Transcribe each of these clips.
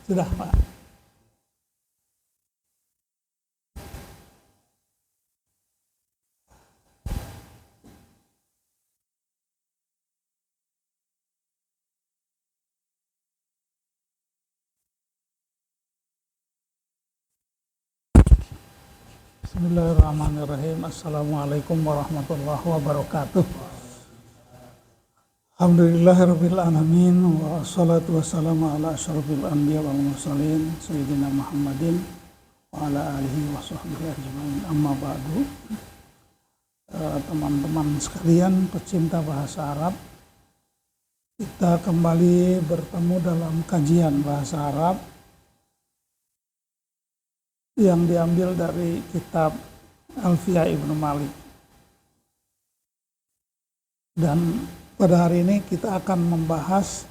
Sudah, Pak. Bismillahirrahmanirrahim. Assalamualaikum warahmatullahi wabarakatuh. Alhamdulillahirabbil alamin wassalatu wassalamu ala asyrofil anbiya wal mursalin sayyidina Muhammadin wa ala alihi washabbihi ajmain. Amma ba'du. Teman-teman sekalian pecinta bahasa Arab, kita kembali bertemu dalam kajian bahasa Arab yang diambil dari kitab Alfiyah Ibnu Malik. Dan pada hari ini kita akan membahas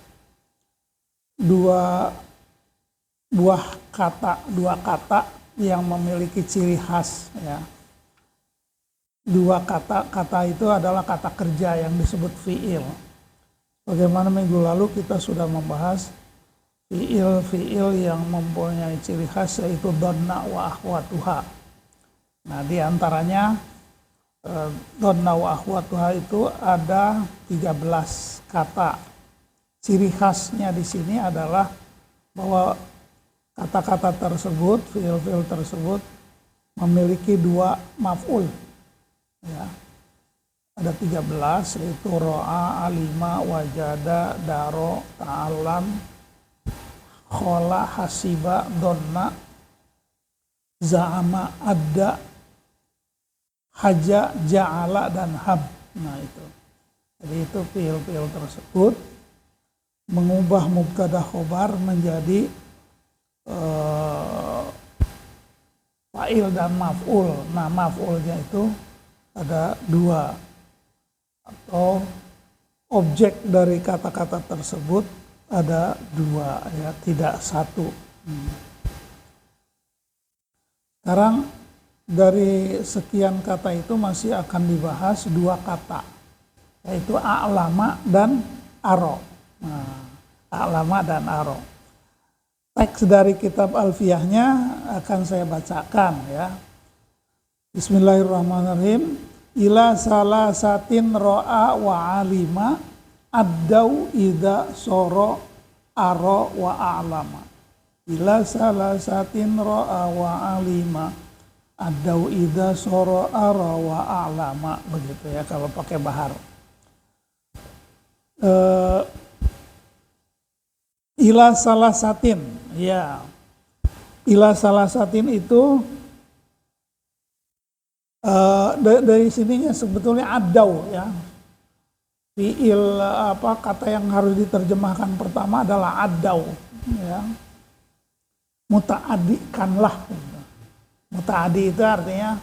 dua kata yang memiliki ciri khas, ya. Dua kata itu adalah kata kerja yang disebut fi'il. Bagaimana minggu lalu kita sudah membahas fi'il yang mempunyai ciri khas, yaitu donna wa akhwatuha. Nah, di antaranya donna wa akhwatuha itu ada 13 kata. Ciri khasnya di sini adalah bahwa kata-kata tersebut, fi'il tersebut memiliki dua maf'ul. Ya. Ada 13, yaitu ro'a, alima, wajada, daro, ta'alam, khola, hasiba, donna, za'ama, adda, haja, ja'ala, dan hab. Nah itu. Jadi itu fi'il tersebut mengubah mubtada khobar menjadi fa'il dan maf'ul. Nah, maf'ulnya itu ada dua, atau objek dari kata-kata tersebut ada dua, ya, tidak satu. Sekarang dari sekian kata itu masih akan dibahas dua kata, yaitu a'lama dan aro. Nah, a'lama dan aro. Teks dari kitab Alfiyahnya akan saya bacakan, ya. Bismillahirrahmanirrahim. Ila salasatin ro'a wa alima addau idza soro aro wa a'lama. Ila salasatin ro'a wa alima addau idza soro aro wa a'lama. Begitu, ya, kalau pakai bahar. Ila salasatin, ya. Ila salasatin itu dari sininya sebetulnya adau, ya. Fi'il kata yang harus diterjemahkan pertama adalah adau, ya. Muta'adikanlah. Muta'adi itu artinya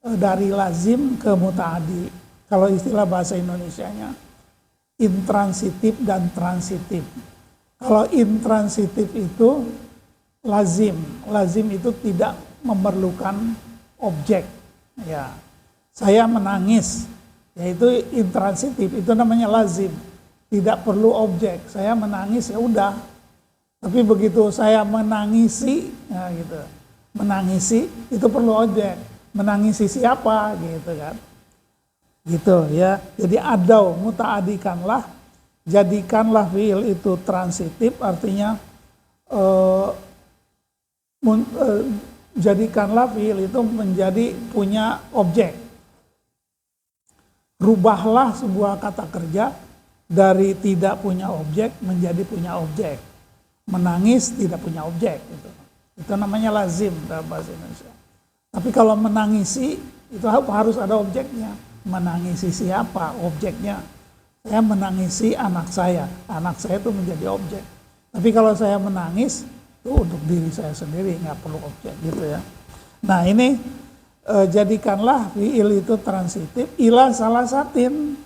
dari lazim ke muta'adi. Kalau istilah bahasa Indonesianya intransitif dan transitif. Kalau intransitif itu lazim. Lazim itu tidak memerlukan objek. Ya, saya menangis, yaitu intransitif, itu namanya lazim, tidak perlu objek. Saya menangis, ya udah. Tapi begitu saya menangisi, ya gitu, menangisi itu perlu objek. Menangisi siapa, gitu kan? Gitu, ya. Jadi adau, muta'adikanlah, jadikanlah fi'il itu transitif, artinya jadikanlah fi'il itu menjadi punya objek. Rubahlah sebuah kata kerja dari tidak punya objek menjadi punya objek. Menangis tidak punya objek. Itu namanya lazim dalam bahasa Indonesia. Tapi kalau menangisi itu harus ada objeknya. Menangisi siapa? Objeknya. Saya menangisi anak saya. Anak saya itu menjadi objek. Tapi kalau saya menangis itu untuk diri saya sendiri, nggak perlu objek, gitu, ya. Nah, ini jadikanlah fi'il itu transitif ila salasatin,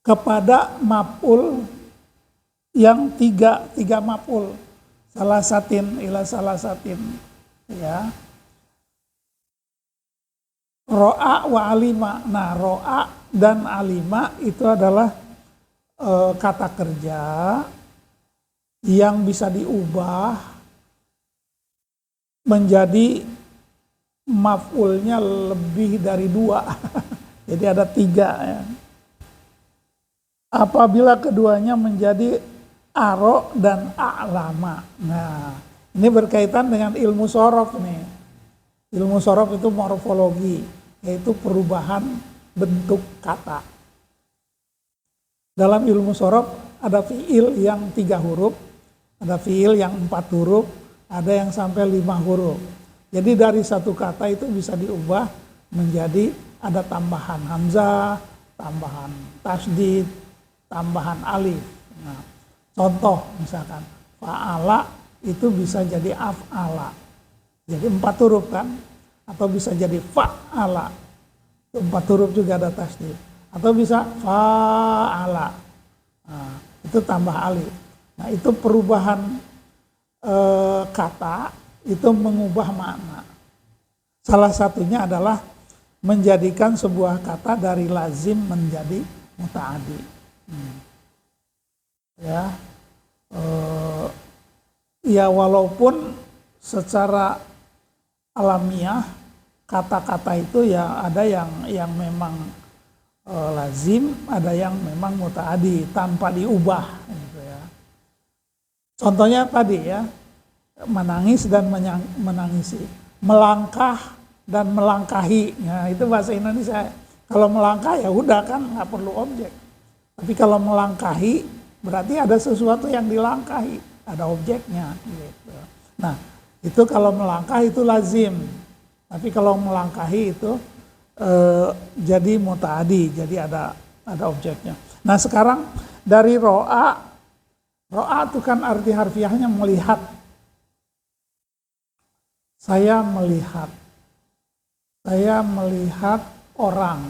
kepada maf'ul yang tiga maf'ul. Salasatin ila salasatin, ya. Ro'a wa alima. Nah, ro'a dan alima itu adalah kata kerja yang bisa diubah menjadi maf'ulnya lebih dari 2. Jadi ada 3 ya. Apabila keduanya menjadi aro dan a'lama. Nah, ini berkaitan dengan ilmu sorof nih. Ilmu sorof itu morfologi, yaitu perubahan bentuk kata. Dalam ilmu sorof ada fiil yang 3 huruf, ada fiil yang 4 huruf, ada yang sampai 5 huruf. Jadi dari satu kata itu bisa diubah menjadi ada tambahan hamzah, tambahan tasdid, tambahan alif. Nah, contoh misalkan fa'ala itu bisa jadi af'ala. Jadi 4 huruf kan? Atau bisa jadi fa'ala. 4 huruf juga ada tasdid. Atau bisa fa'ala. Nah, itu tambah alif. Nah, itu perubahan kata itu mengubah makna. Salah satunya adalah menjadikan sebuah kata dari lazim menjadi muta'addi. Ya walaupun secara alamiah kata-kata itu ya ada yang memang lazim, ada yang memang muta'addi tanpa diubah gitu ya. Contohnya tadi ya, menangis dan menangisi, melangkah dan melangkahi. Nah, itu bahasa Indonesia. Kalau melangkah ya udah kan nggak perlu objek. Tapi kalau melangkahi berarti ada sesuatu yang dilangkahi, ada objeknya gitu. Nah, itu kalau melangkah itu lazim. Tapi kalau melangkahi itu jadi muta'addi, jadi ada objeknya. Nah, sekarang dari ro'a itu kan arti harfiahnya melihat. Saya melihat orang.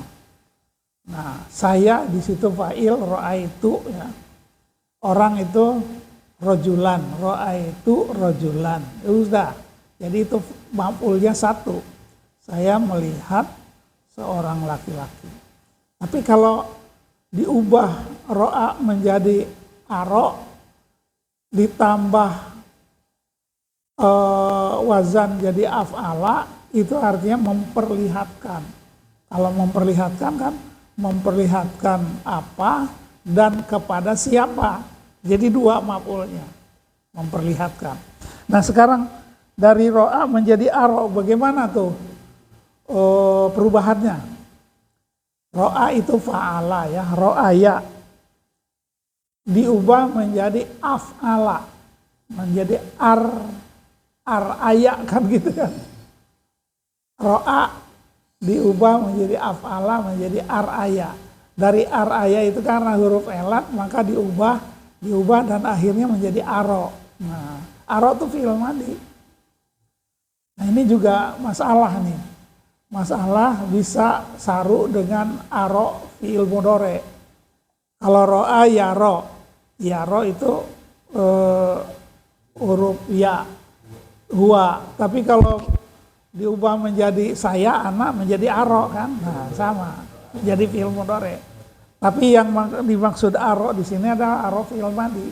Nah, saya di situ fa'il, ro'aitu ya. Orang itu rojulan, ro'aitu rojulan. Udah. Jadi itu maf'ulnya 1. Saya melihat seorang laki-laki. Tapi kalau diubah ro'a menjadi aro, ditambah wazan jadi af'ala, itu artinya memperlihatkan. Kalau memperlihatkan kan memperlihatkan apa dan kepada siapa. Jadi 2 maf'ulnya, memperlihatkan. Nah, sekarang dari ro'a menjadi aro, bagaimana tuh perubahannya? Ro'a itu fa'ala ya, ro'aya diubah menjadi af'ala, menjadi ar'aya kan gitu kan. Ro'a diubah menjadi af'ala, menjadi ar'aya. Dari ar'aya itu karena huruf elat maka diubah dan akhirnya menjadi aro. Nah, aro itu fi'il madhi. Nah, ini juga masalah nih. Masalah bisa saru dengan aro fi'il mudhari. Kalau ro'a yaro. Yaro itu huruf ya, huwa. Tapi kalau diubah menjadi saya, anak menjadi aro kan, nah sama, jadi fi'il mudhari. Tapi yang dimaksud aro di sini adalah aro fi'il madhi.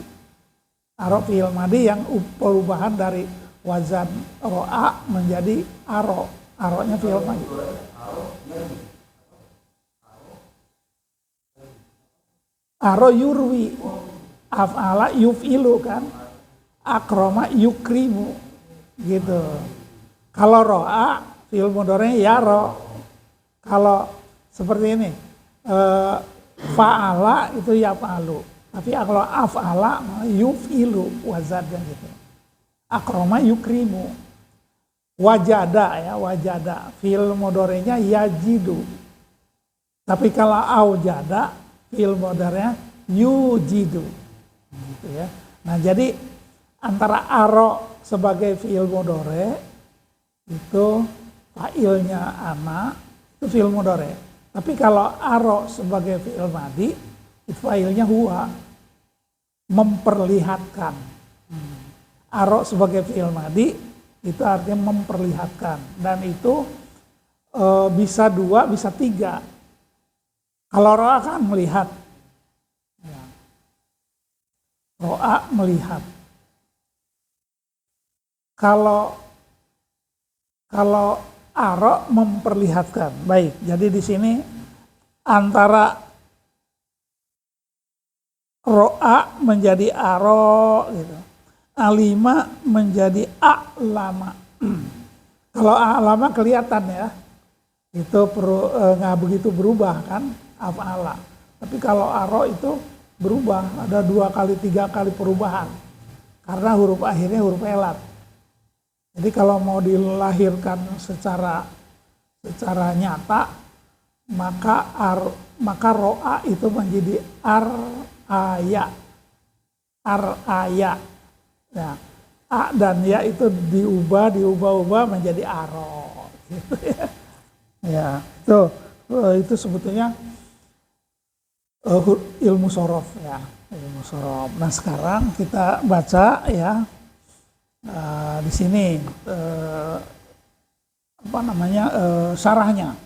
Aro fi'il madhi yang perubahan dari wazan ro'a menjadi aro. Aronya fi'il madhi. Aro yurwi, af'ala yuf'ilu kan, akroma yukrimu gitu. Kalau ro'a fi'il mudhari yaro. Kalau seperti ini fa'ala itu yaf'alu. Tapi kalau af'ala yuf'ilu wazadnya gitu. Akroma yukrimu. Wajada ya, wajada fi'il mudhari'nya yajidu. Tapi kalau aujada fi'il mudhari'nya yujidu. Gitu ya. Nah, jadi antara aro sebagai fi'il mudhari itu fa'ilnya ana, itu fi'il mudhari. Tapi kalau aro sebagai fi'il madhi, itu fa'ilnya huwa, memperlihatkan. Aro sebagai fi'il madhi itu artinya memperlihatkan, dan itu bisa 2, bisa 3. Kalau ro'a kan melihat, ya. Ro'a melihat. kalau aro memperlihatkan. Baik, jadi di sini antara ro'a menjadi aro gitu. Alima menjadi a'lama. Kalau a'lama kelihatan ya. Itu nggak begitu berubah kan af'ala. Tapi kalau aro itu berubah, ada 2 kali 3 kali perubahan. Karena huruf akhirnya huruf elat. Jadi kalau mau dilahirkan secara nyata, maka ro'a itu menjadi ar-aya. Ya, a dan ya itu diubah menjadi aro. Gitu ya. Ya, itu sebetulnya ilmu sorof ya, ilmu sorof. Nah sekarang kita baca ya di sini syarahnya.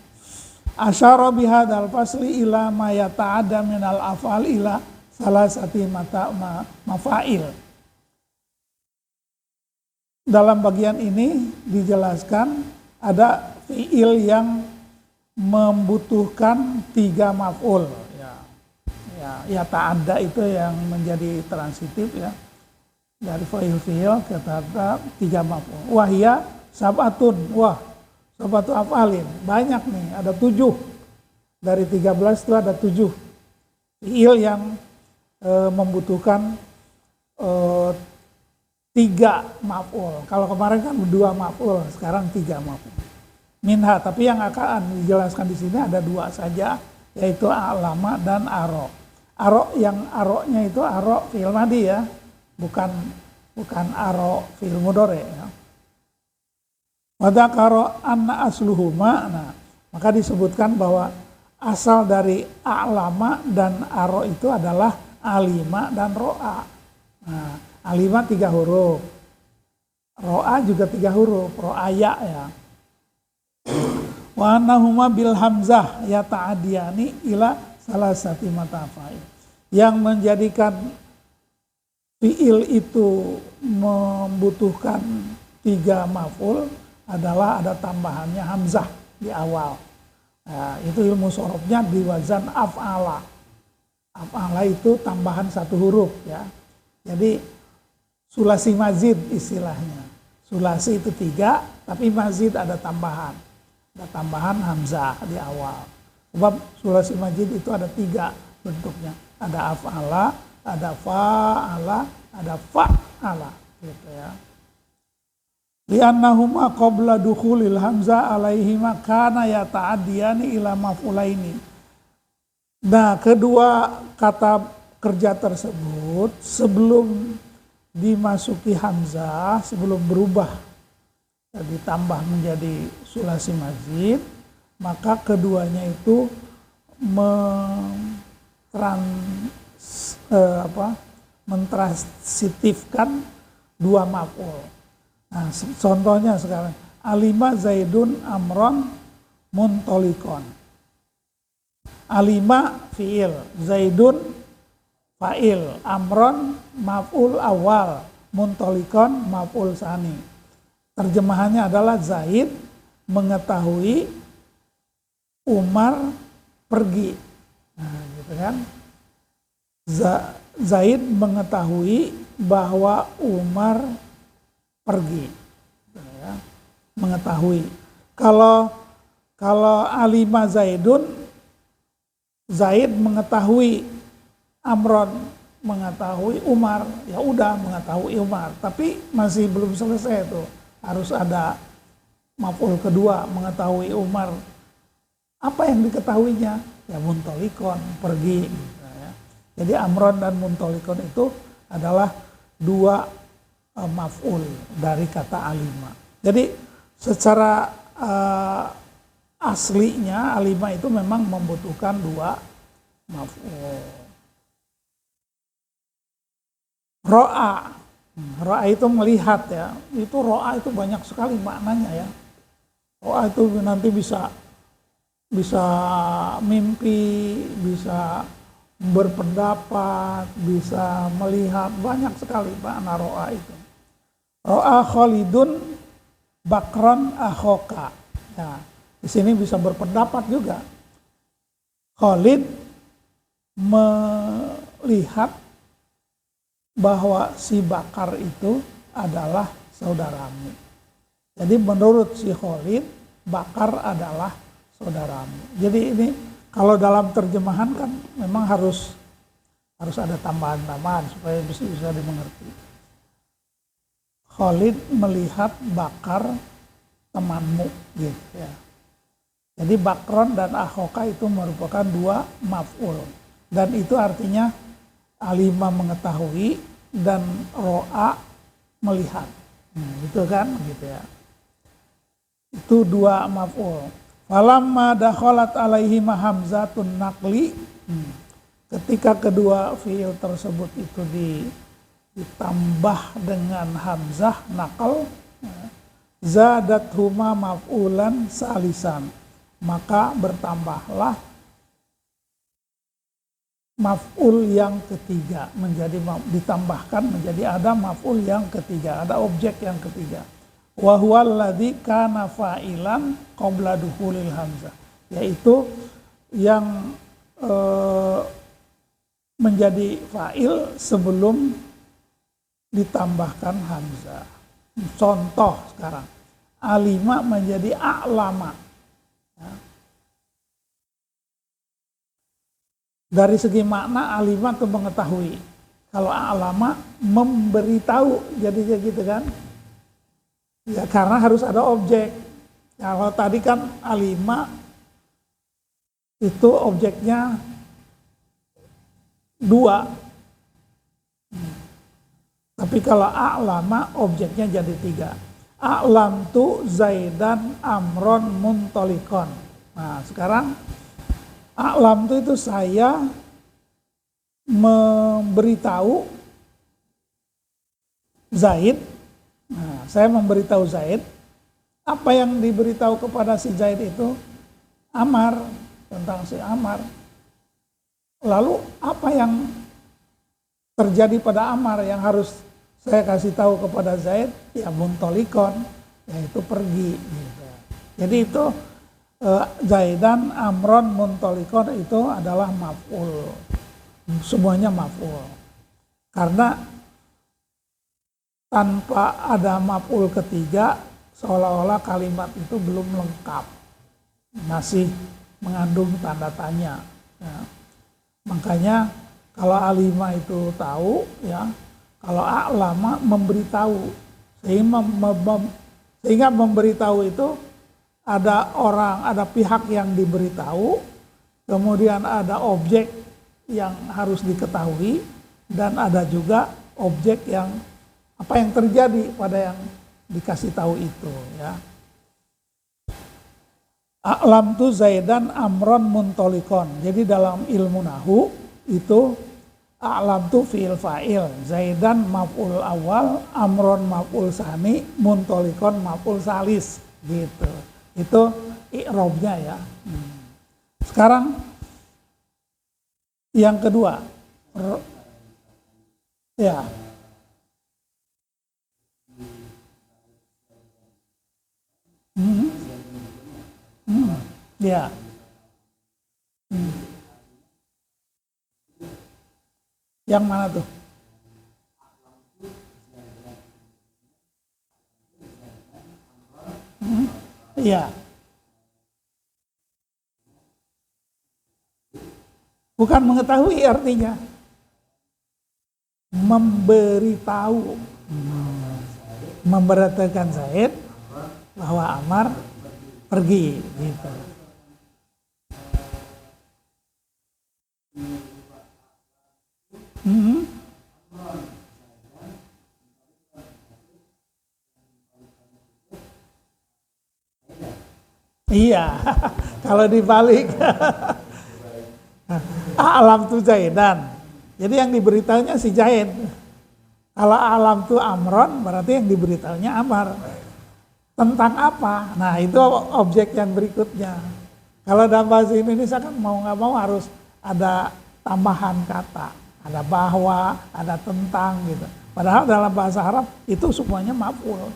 Asyara bihadzal fasli ila ma yata'adda minal af'al ila salasati mafail. Dalam bagian ini dijelaskan ada fiil yang membutuhkan 3 maf'ul. Ya ta'adda itu yang menjadi transitif ya. Dari fiil ke ta'adda 3 maf'ul. Wahya sab'atun. Sab'atu af'alin. Banyak nih, ada 7. Dari 13 itu ada 7. Fiil yang membutuhkan 3 maf'ul. Kalau kemarin kan 2 maf'ul, sekarang 3 maf'ul. Minha, tapi yang akan dijelaskan di sini ada 2 saja, yaitu a'lama dan aro. Yang aro-nya itu aro fi'il madi ya, bukan aro fi'il mudhari ya. Wa dzakara anna asluhuma, nah, maka disebutkan bahwa asal dari a'lama dan aro itu adalah alima dan ro'a. Nah, alima 3 huruf, ro'a juga 3 huruf, ro'aya ya. Wa annahuma bil hamzah yata'adiyani ila salasati matafa'il. Yang menjadikan fi'il itu membutuhkan 3 maf'ul adalah ada tambahannya hamzah di awal. Nah, itu ilmu sorofnya di wazan af'ala. Af'ala itu tambahan 1 huruf ya. Jadi sulasi mazid istilahnya. Sulasi itu 3, tapi mazid ada tambahan. Ada tambahan hamzah di awal. Sebab sulasi mazid itu ada 3 bentuknya. Ada af'ala, ada fa'ala, ada fa'ala. Gitu ya. Li'annahuma qabla dukhulil hamzah alaihima kana yata'addiyani ila maf'ulaini. Nah, kedua kata kerja tersebut sebelum dimasuki hamzah, sebelum berubah ditambah menjadi sulasi mazid, maka keduanya itu mentransitifkan 2 maf'ul. Nah, contohnya sekarang alima zaidun amron muntolikon. Alima fi'il, zaidun fa'il, amron maf'ul awal, muntolikon maf'ul sani. Terjemahannya adalah Zaid mengetahui Umar pergi. Nah, gitu kan. Zaid mengetahui bahwa Umar pergi. Ya, mengetahui. Kalau alima Zaidun, Zaid mengetahui, Amron mengetahui Umar, ya udah mengetahui Umar, tapi masih belum selesai tuh. Harus ada maf'ul kedua, mengetahui Umar. Apa yang diketahuinya? Ya muntolikon, pergi. Gitu ya. Jadi Amron dan muntolikon itu adalah 2 maf'ul dari kata alima. Jadi secara aslinya alima itu memang membutuhkan 2 maf'ul. Ro'a itu melihat ya. Itu ro'a itu banyak sekali maknanya ya. Ro'a itu nanti bisa mimpi, bisa berpendapat, bisa melihat, banyak sekali makna ro'a itu. Ro'a Khalidun bakron akhoka. Ya, di sini bisa berpendapat juga. Khalid melihat bahwa si Bakar itu adalah saudaramu. Jadi menurut si Khalid, Bakar adalah saudaramu. Jadi ini kalau dalam terjemahan kan memang harus ada tambahan-tambahan supaya bisa dimengerti. Khalid melihat Bakar temanmu gitu ya. Jadi bakron dan akhoka itu merupakan dua maf'ul. Dan itu artinya alima mengetahui dan ro'a melihat. Gitu kan gitu ya. Itu dua maf'ul. Falamma dakhalat alaihi hamzatun naqli. Ketika kedua fiil tersebut itu ditambah dengan hamzah naqal, zadat huma maf'ulan salisan, maka bertambahlah maf'ul yang ketiga, ditambahkan menjadi ada maf'ul yang ketiga, ada objek yang ketiga. Wa huwal ladzi kana fa'ilan qabla dukhulil hamzah, yaitu yang menjadi fa'il sebelum ditambahkan hamzah. Contoh sekarang, alima menjadi a'lama. Ya. Dari segi makna alima itu mengetahui. Kalau a'lama memberitahu, jadinya gitu kan. Ya karena harus ada objek. Kalau tadi kan alima itu objeknya dua. Tapi kalau a'lama objeknya jadi tiga. A'lam tu Zaidan Amron Muntolikon. Nah sekarang a'lam tu itu saya memberitahu Zaid. Nah, saya memberitahu Zaid. Apa yang diberitahu kepada si Zaid itu? Amar, tentang si Amar. Lalu apa yang terjadi pada Amar yang harus saya kasih tahu kepada Zaid? Ya muntolikon, yaitu pergi. Gitu. Jadi itu Zaidan Amron Muntolikon itu adalah maf'ul. Semuanya maf'ul. Karena tanpa ada maf'ul ketiga, seolah-olah kalimat itu belum lengkap. Masih mengandung tanda tanya. Ya. Makanya kalau alima itu tahu, ya, kalau a'lama memberitahu, sehingga memberitahu itu ada orang, ada pihak yang diberitahu, kemudian ada objek yang harus diketahui, dan ada juga objek yang apa yang terjadi pada yang dikasih tahu itu, ya. A'lam tu Zaidan Amron Muntolikon. Jadi dalam ilmu nahu itu a'lam tu fi'il fa'il, Zaidan maf'ul awal, Amron maf'ul sani, Muntolikon maf'ul salis, gitu. Itu i'robnya ya. Sekarang yang kedua, ya. Ya. Yang mana tuh? Iya. Bukan mengetahui artinya. Memberitahu. Memberitakan Zaid bahwa Amar pergi gitu. Iya, kalau dibalik alam tu Zaidan. Jadi yang diberitahunya si Zaid. Kalau alam tu Amron berarti yang diberitahunya Amar. Tentang apa? Nah itu objek yang berikutnya. Kalau dalam bahasa Indonesia kan mau nggak mau harus ada tambahan kata. Ada bahwa, ada tentang gitu. Padahal dalam bahasa Arab itu semuanya maf'ul.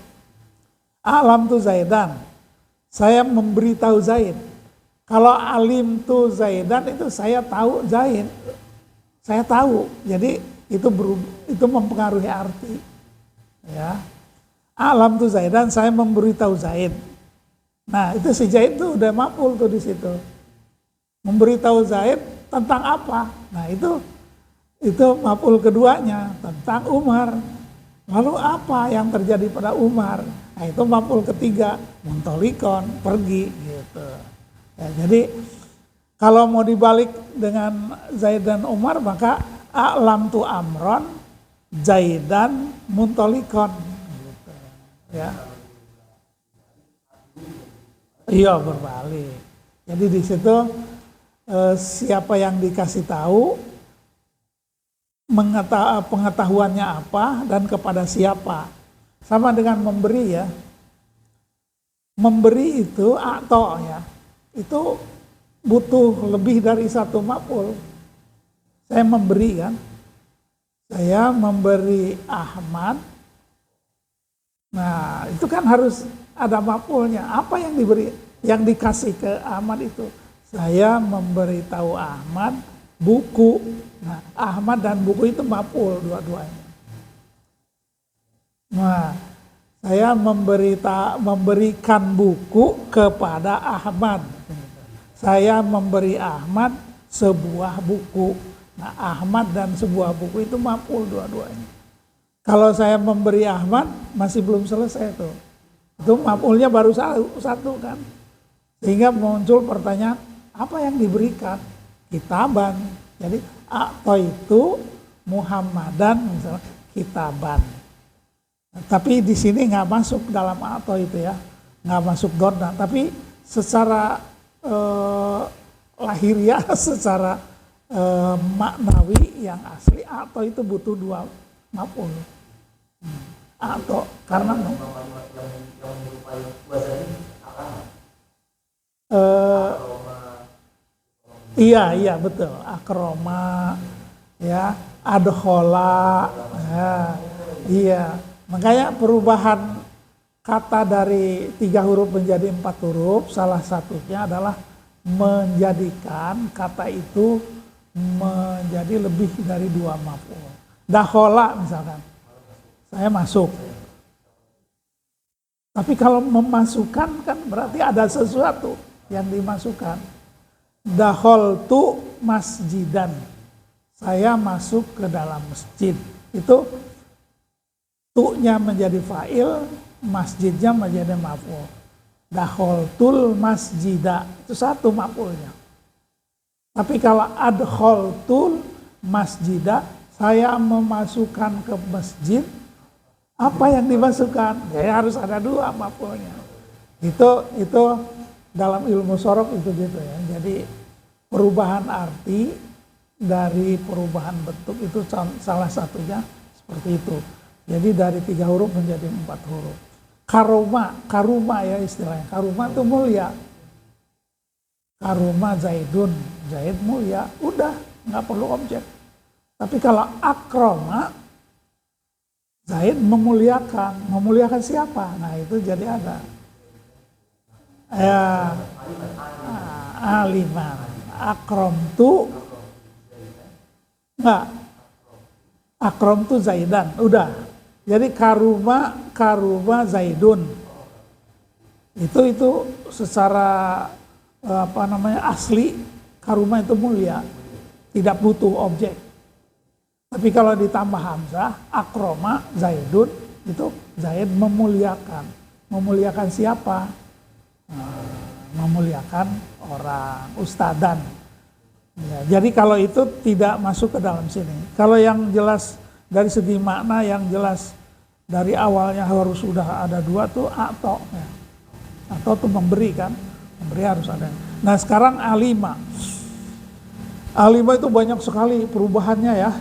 Alam tu Zaidan, saya memberitahu Zaid. Kalau alim tu Zaidan itu saya tahu Zaid. Saya tahu. Jadi itu mempengaruhi arti. Ya. Alam tu Zaidan, saya memberitahu Zaid. Nah, itu si Zaid tuh udah maf'ul tuh di situ. Memberitahu Zaid tentang apa? Nah, itu maf'ul keduanya tentang Umar. Lalu apa yang terjadi pada Umar? Nah, itu maf'ul ketiga, muntolikon, pergi gitu. Ya, jadi kalau mau dibalik dengan Zaid dan Umar, maka a'lam tu Amron, Zaidan muntolikon gitu. Ya. Iya, berbalik. Jadi di situ siapa yang dikasih tahu, pengetahuannya apa dan kepada siapa. Sama dengan memberi ya. Memberi itu atau ya, itu butuh lebih dari satu maf'ul. Saya memberi kan. Saya memberi Ahmad. Nah, itu kan harus ada maf'ulnya. Apa yang diberi, yang dikasih ke Ahmad itu? Saya memberitahu Ahmad buku. Nah, Ahmad dan buku itu maf'ul dua-duanya. Nah, saya memberikan buku kepada Ahmad. Saya memberi Ahmad sebuah buku. Nah, Ahmad dan sebuah buku itu maf'ul dua-duanya. Kalau saya memberi Ahmad masih belum selesai tuh. Itu maf'ulnya baru satu kan. Sehingga muncul pertanyaan, apa yang diberikan? Kitaban. Jadi atau itu Muhammadan misalnya kitaban. Tapi di sini nggak masuk dalam atau itu ya, nggak masuk dona. Tapi secara lahiriah, secara maknawi yang asli atau itu butuh dua maf'ul. Atau karena iya betul, akroma ya, adkhola ya, iya. Makanya perubahan kata dari 3 huruf menjadi 4 huruf, salah satunya adalah menjadikan kata itu menjadi lebih dari 2 maf'ul. Dakhola misalkan, saya masuk. Tapi kalau memasukkan kan berarti ada sesuatu yang dimasukkan. Dakholtu masjidan, saya masuk ke dalam masjid. Itu tu-nya menjadi fa'il, masjidnya menjadi maf'ul. Dakholtul masjida, itu satu maf'ulnya. Tapi kalau adkholtul masjida, saya memasukkan ke masjid, apa yang dimasukkan? Ya harus ada 2 maf'ulnya. Itu dalam ilmu sorof itu gitu ya. Jadi perubahan arti dari perubahan bentuk itu salah satunya seperti itu. Jadi dari 3 huruf menjadi 4 huruf. Karuma ya istilahnya. Karuma itu mulia. Karuma Zaidun, Zaid mulia. Udah, nggak perlu objek. Tapi kalau akroma, Zaid memuliakan siapa? Nah itu jadi ada. Ya, aliman. Akrom tu, enggak. Akrom tu Zaidan, udah. Jadi karuma Zaidun. Itu secara asli karuma itu mulia, tidak butuh objek. Tapi kalau ditambah hamzah, akroma Zaidun, itu Zaid memuliakan siapa? Memuliakan orang, ustadan. Ya, jadi kalau itu tidak masuk ke dalam sini. Kalau yang jelas dari segi makna yang jelas dari awalnya harus sudah ada 2 tuh atau ya. Atau tuh memberi kan, memberi harus ada. Nah sekarang alima itu banyak sekali perubahannya ya.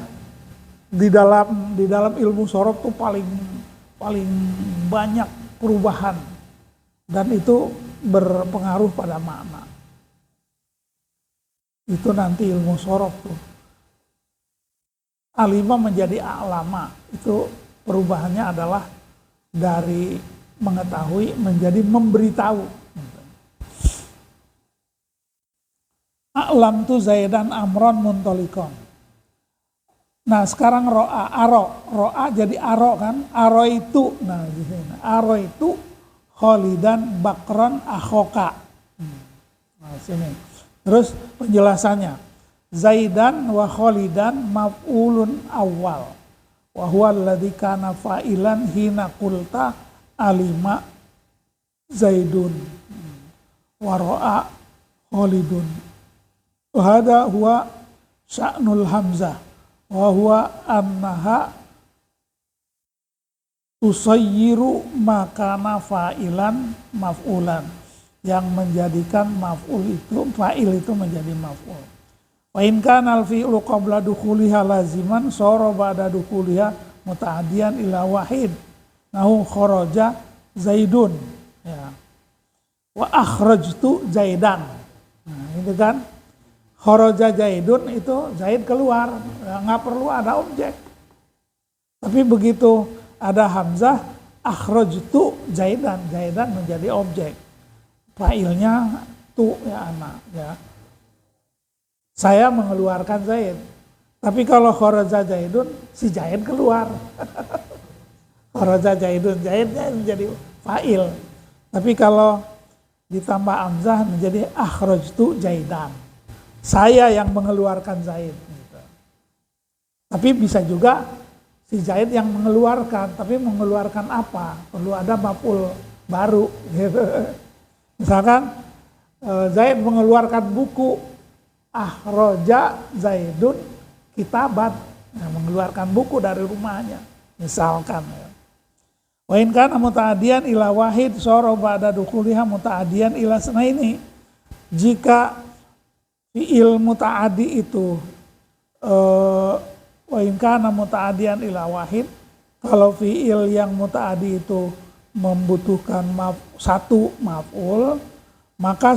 Di dalam ilmu sorof tuh paling banyak perubahan dan itu berpengaruh pada makna. Itu nanti ilmu sorof tuh. Alima menjadi a'lama, itu perubahannya adalah dari mengetahui menjadi memberitahu. A'lam tu Zaidan amron muntolikon. Nah sekarang ro'a jadi aro kan, aro itu, nah di sini aro itu Kholidan bakron akhoka. Nah sini. Terus penjelasannya, Zaidan wa Kholidan maf'ulun awal. Wa huwa alladhi kana fa'ilan hina qulta alima Zaidun wa ro'a Kholidun. Wa hada huwa sya'nul hamzah. Wa huwa annaha tusayyiru makana fa'ilan maf'ulan, yang menjadikan maf'ul itu, fa'il itu menjadi maf'ul. Wa in kana al-fi'lu qabla dukhuliha laziman sara ba'da dukhuliha muta'addiyan ila wahid nahu kharaja Zaidun ya. Wa akhrajtu Zaidan. Nah, itu kan kharaja Zaidun itu Zaid keluar, nggak perlu ada objek. Tapi begitu ada hamzah, akhrajtu Zaidan, Zaidan menjadi objek. Fa'ilnya tu ya anak ya. Saya mengeluarkan Zaid. Tapi kalau kharaja Zaidun, si Zaid keluar. Kharaja Zaidun, Zaidnya menjadi fa'il. Tapi kalau ditambah hamzah menjadi akhrajtu Zaidan. Saya yang mengeluarkan Zaid. Gitu. Tapi bisa juga si Zaid yang mengeluarkan, tapi mengeluarkan apa? Perlu ada maf'ul baru. Gitu. Misalkan Zaid mengeluarkan buku, akhroja Zaidun kitabat, nah, mengeluarkan buku dari rumahnya. Misalkan. Wa in kana muta'addiyan ila wahid sara ba'da dukhuliha muta'addiyan ila sunaini. Jika fi'il muta'addi itu wa in kana muta'addiyan ila wahid, kalau fi'il yang muta'addi itu membutuhkan satu maf'ul, maka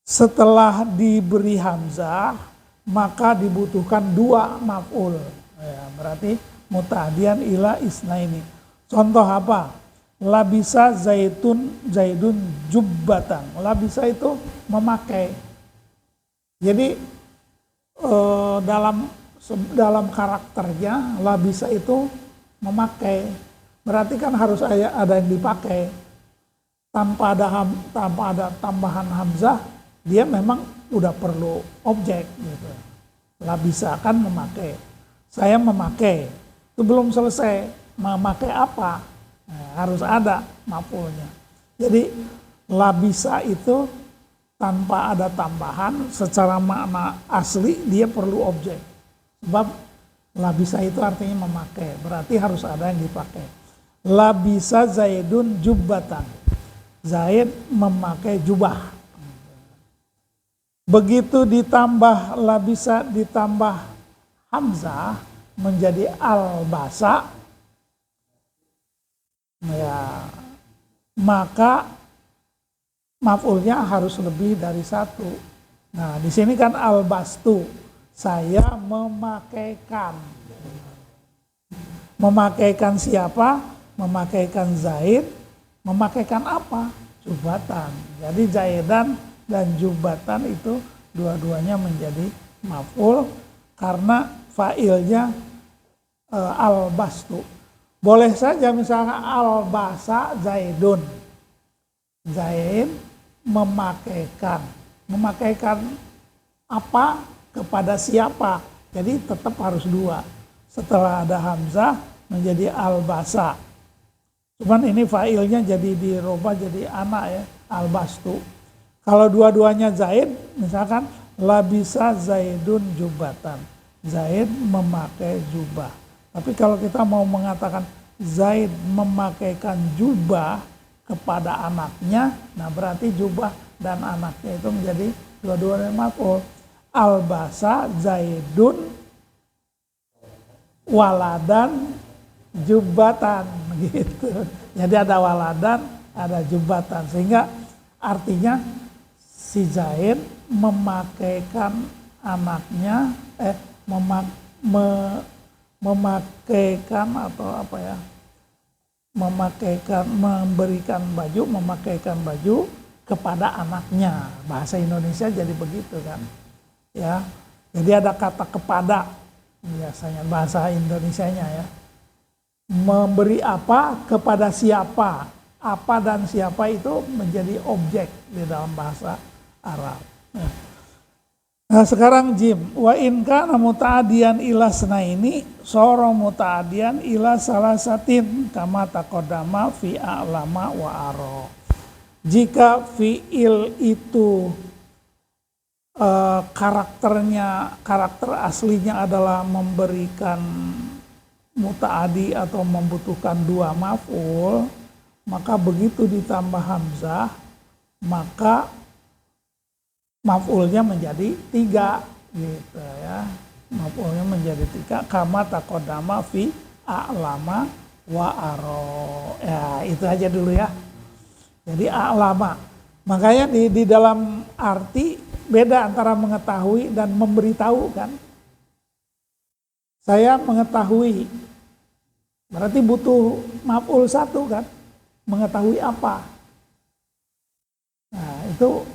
setelah diberi hamzah maka dibutuhkan dua maf'ul. Ya, berarti muta'addiyan ila isnaini. Contoh apa? Labisa Zaidun jubbatan. Labisa itu memakai. Jadi dalam karakternya labisa itu memakai, berarti kan harus ada yang dipakai. Tanpa ada tambahan hamzah, dia memang udah perlu objek gitu. Labisa kan memakai. Saya memakai, itu belum selesai. Memakai apa? Nah, harus ada maf'ulnya. Jadi labisa itu tanpa ada tambahan, secara makna asli dia perlu objek. Sebab labisa itu artinya memakai, berarti harus ada yang dipakai. Labisa Zaidun jubbatan. Zaid memakai jubah. Begitu ditambah labisa ditambah hamzah menjadi albasa, ya, maka maf'ulnya harus lebih dari satu. Nah, di sini kan albastu, saya memakaikan. Memakaikan siapa? Memakaikan Zaid. Memakaikan apa? Jubatan. Jadi Zaidan dan jubatan itu dua-duanya menjadi maf'ul karena fa'ilnya albastu. Boleh saja misalnya albasa Zaidun. Zaid memakaikan. Memakaikan apa kepada siapa? Jadi tetap harus dua. Setelah ada hamzah menjadi albasa. Cuman ini fa'ilnya jadi dirubah jadi anak ya, albastu. Kalau dua-duanya Zaid, misalkan labisa Zaidun jubatan. Zaid memakai jubah. Tapi kalau kita mau mengatakan Zaid memakaikan jubah kepada anaknya, nah berarti jubah dan anaknya itu menjadi dua-duanya maf'ul. Albasa Zaidun waladan jubatan gitu. Jadi ada waladan, ada jubatan, sehingga artinya si Zaid memakaikan anaknya memakaikan atau apa ya, memakaikan baju kepada anaknya. Bahasa Indonesia jadi begitu kan, ya. Jadi ada kata kepada, biasanya bahasa Indonesianya ya. Memberi apa kepada siapa, apa dan siapa itu menjadi objek di dalam bahasa Arab. Nah sekarang Jim, wa in kana muta'adiyan ila ini soro muta'adiyan ila salasatin kama taqaddama fi a'lama wa aro. Jika fiil itu karakter aslinya adalah memberikan muta'adi atau membutuhkan dua maf'ul, maka begitu ditambah hamzah maka maf'ulnya menjadi 3 gitu ya. Maf'ulnya menjadi 3 kama taqaddama fi a'lama wa aro. Ya, itu aja dulu ya. Jadi a'lama. Makanya di dalam arti beda antara mengetahui dan memberitahu kan. Saya mengetahui berarti butuh maf'ul 1 kan. Mengetahui apa? Nah, itu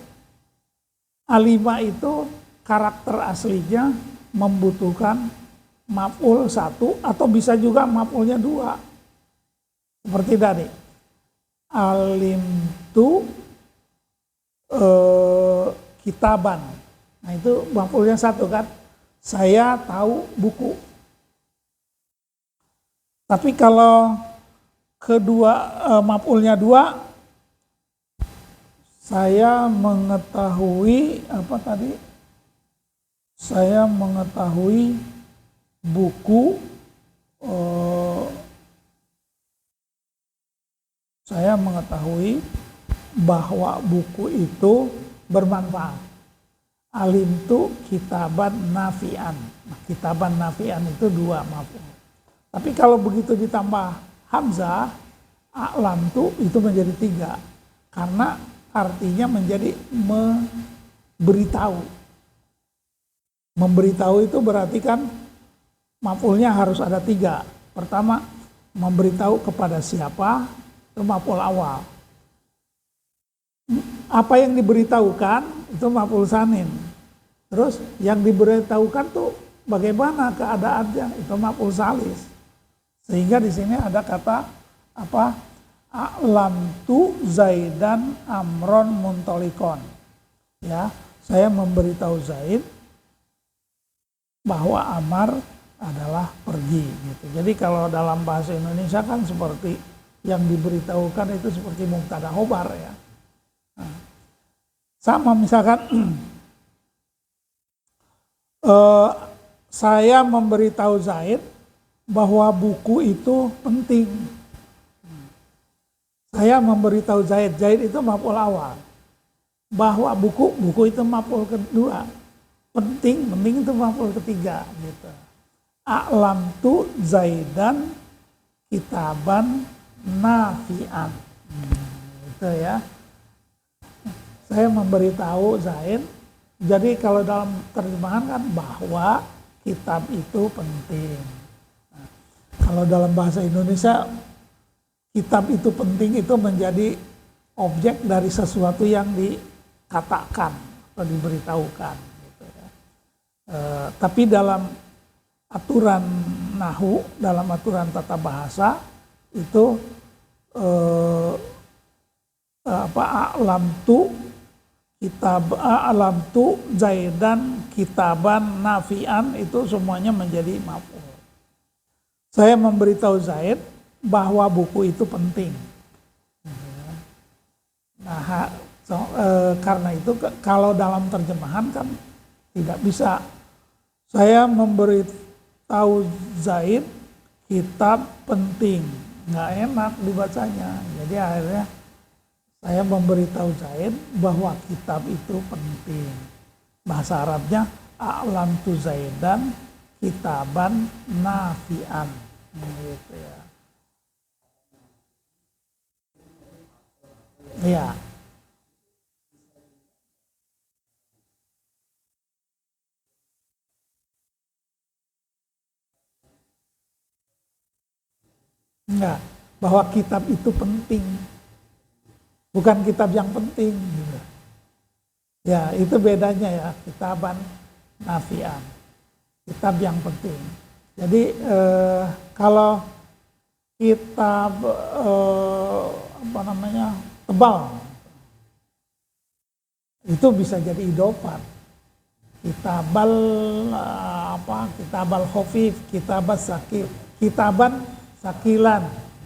alima itu karakter aslinya membutuhkan maf'ul 1 atau bisa juga maf'ulnya 2. Seperti tadi. Alim tu kitaban. Nah itu maf'ulnya 1 kan. Saya tahu buku. Tapi kalau kedua maf'ulnya 2, saya mengetahui apa tadi? Saya mengetahui buku. Saya mengetahui bahwa buku itu bermanfaat. Alim tu kitaban nafi'an. Nah, kitaban nafi'an itu 2 maf'ul. Tapi kalau begitu ditambah hamzah, a'lam tu itu menjadi 3. Karena artinya menjadi memberitahu. Memberitahu itu berarti kan maf'ulnya harus ada 3. Pertama, memberitahu kepada siapa, itu maf'ul awal. Apa yang diberitahukan, itu maf'ul tsanin. Terus yang diberitahukan tuh bagaimana keadaannya, itu maf'ul tsalis. Sehingga di sini ada kata apa? A'lam tu Zaidan amron muntolikon. Ya, saya memberitahu Zaid bahwa Amar adalah pergi gitu. Jadi kalau dalam bahasa Indonesia kan seperti yang diberitahukan itu seperti mubtada khobar ya. Nah, sama misalkan saya memberitahu Zaid bahwa buku itu penting. Saya memberitahu Zaid itu maf'ul awal. Bahwa buku itu maf'ul kedua. Penting itu maf'ul ketiga gitu. A'lam tu Zaidan kitaban nafi'an. Gitu ya. Saya memberitahu Zaid. Jadi kalau dalam terjemahan kan bahwa kitab itu penting. Nah, kalau dalam bahasa Indonesia kitab itu penting itu menjadi objek dari sesuatu yang dikatakan atau diberitahukan. Gitu ya. Tapi dalam aturan nahu, dalam aturan tata bahasa itu a'lam tu Zaidan kitaban nafi'an itu semuanya menjadi maf'ul. Saya memberitahu Zaid bahwa buku itu penting. Nah, karena itu kalau dalam terjemahan kan tidak bisa. Saya memberitahu Zaid kitab penting, nggak enak dibacanya. Jadi akhirnya saya memberitahu Zaid bahwa kitab itu penting. Bahasa Arabnya a'lam tu Zaidan kitaban nafi'an. Gitu ya. Iya. Enggak, bahwa kitab itu penting, bukan kitab yang penting gitu. Ya, itu bedanya ya, kitaban nafi'an, kitab yang penting. Jadi kalau kitab tebal, itu bisa jadi idofat. Kitabal khafif, kitaban sakilan,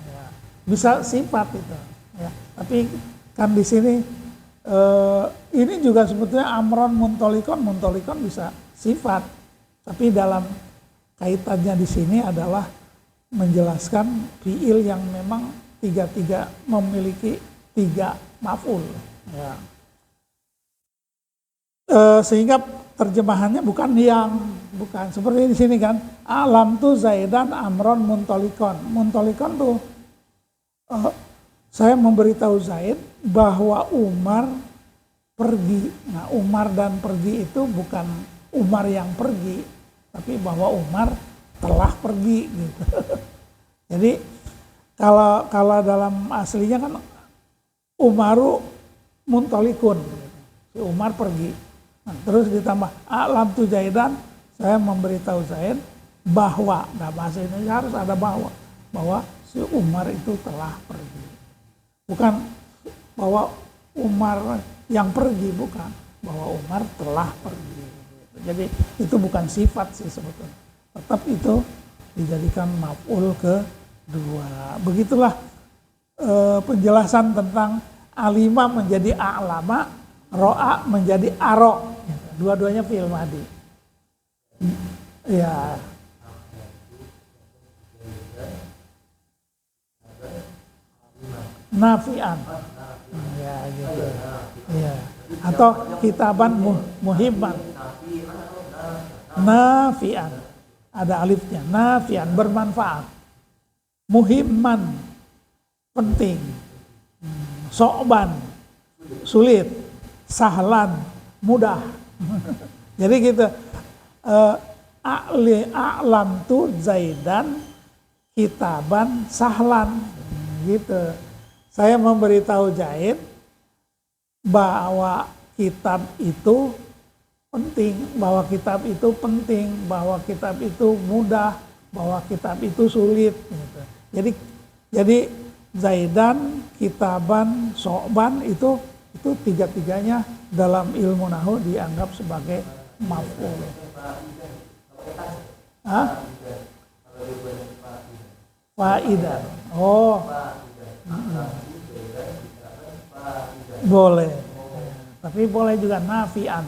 ya. Bisa sifat itu. Ya. Tapi kan di sini ini juga sebetulnya amron muntolikon bisa sifat. Tapi dalam kaitannya di sini adalah menjelaskan fiil yang memang tiga memiliki 3 maf'ul. Ya. Sehingga terjemahannya bukan seperti di sini kan, alam tu zaidan amron muntolikon. Muntolikon tuh saya memberitahu Zaid bahwa Umar pergi. Nah, Umar dan pergi itu bukan Umar yang pergi, tapi bahwa Umar telah pergi gitu. Jadi kalau dalam aslinya kan Umaru muntolikun, gitu. Si Umar pergi. Nah, terus ditambah alam tu Zaidan, saya memberitahu Zaid bahwa, nah bahasa Indonesia harus ada bahwa si Umar itu telah pergi. Bukan bahwa Umar yang pergi, bukan. Bahwa Umar telah pergi. Jadi itu bukan sifat sih sebetulnya. Tetap itu dijadikan maf'ul kedua. Begitulah penjelasan tentang alima menjadi a'lama, ro'a menjadi aro. Dua-duanya fi'il madhi. Ya. Nafi'an, ya gitu, ya. Atau kitaban muhimman, nafi'an, ada alifnya, nafi'an bermanfaat, muhimman penting, so'ban sulit, sahlan mudah. Jadi gitu, a'lam tu Zaidan kitaban sahlan gitu. Saya memberitahu Zaid bahwa kitab itu penting, bahwa kitab itu mudah, bahwa kitab itu sulit. Gitu. Jadi Zaidan, kitaban, so'ban itu tiga-tiganya dalam ilmu nahwu dianggap sebagai maf'ul. Faidah. Oh. Boleh, tapi boleh juga nafi'an.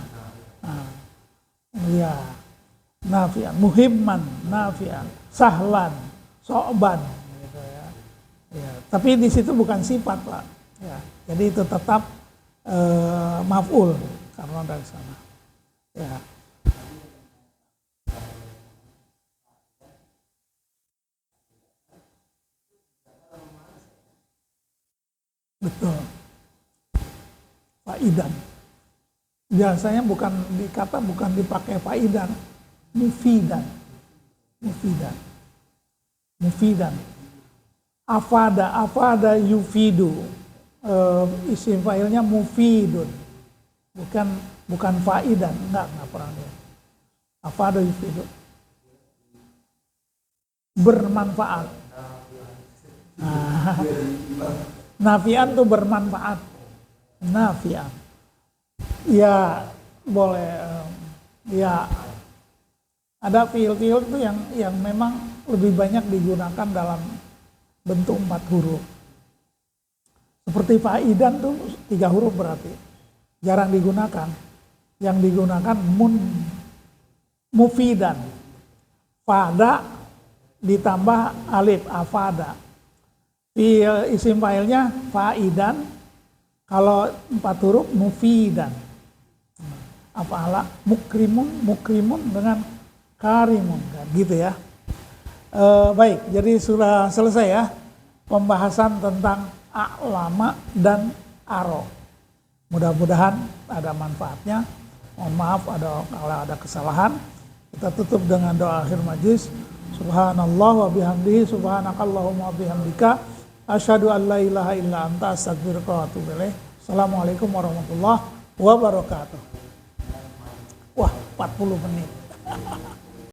Ya, nafi'an, muhimman, nafi'an, sahlan, so'ban, gitu ya. Ya. Tapi di situ bukan sifat, Pak. Ya. Jadi itu tetap maf'ul karena dari sana. Ya. Betul. Faidan. Biasanya bukan dipakai faidan, mufidan. Afada yufidu. Isim failnya mufidun. Bukan faidan, enggak pernah. Afada yufidu. Bermanfaat. Nafi'an tuh bermanfaat. Nafi'an. Ya boleh. Ya ada fiil-fiil itu yang memang lebih banyak digunakan dalam bentuk 4 huruf. Seperti faidan tuh 3 huruf berarti. Jarang digunakan. Yang digunakan mufidan. Fada ditambah alif, afada. Isim failnya faidan, kalau 4 huruf mufidan. Afala mukrimun dengan karimun, gitu ya. Baik, jadi sudah selesai ya pembahasan tentang a'lama dan aro. Mudah-mudahan ada manfaatnya. Mohon maaf kalau ada kesalahan. Kita tutup dengan doa akhir majlis. Subhanallah wa bihamdihi, subhanakallahumma wa bihamdika, asyhadu an la ilaha illa anta, astaghfiruka wa atubu ilaik. Assalamualaikum warahmatullahi wabarakatuh. Wah, 40 menit.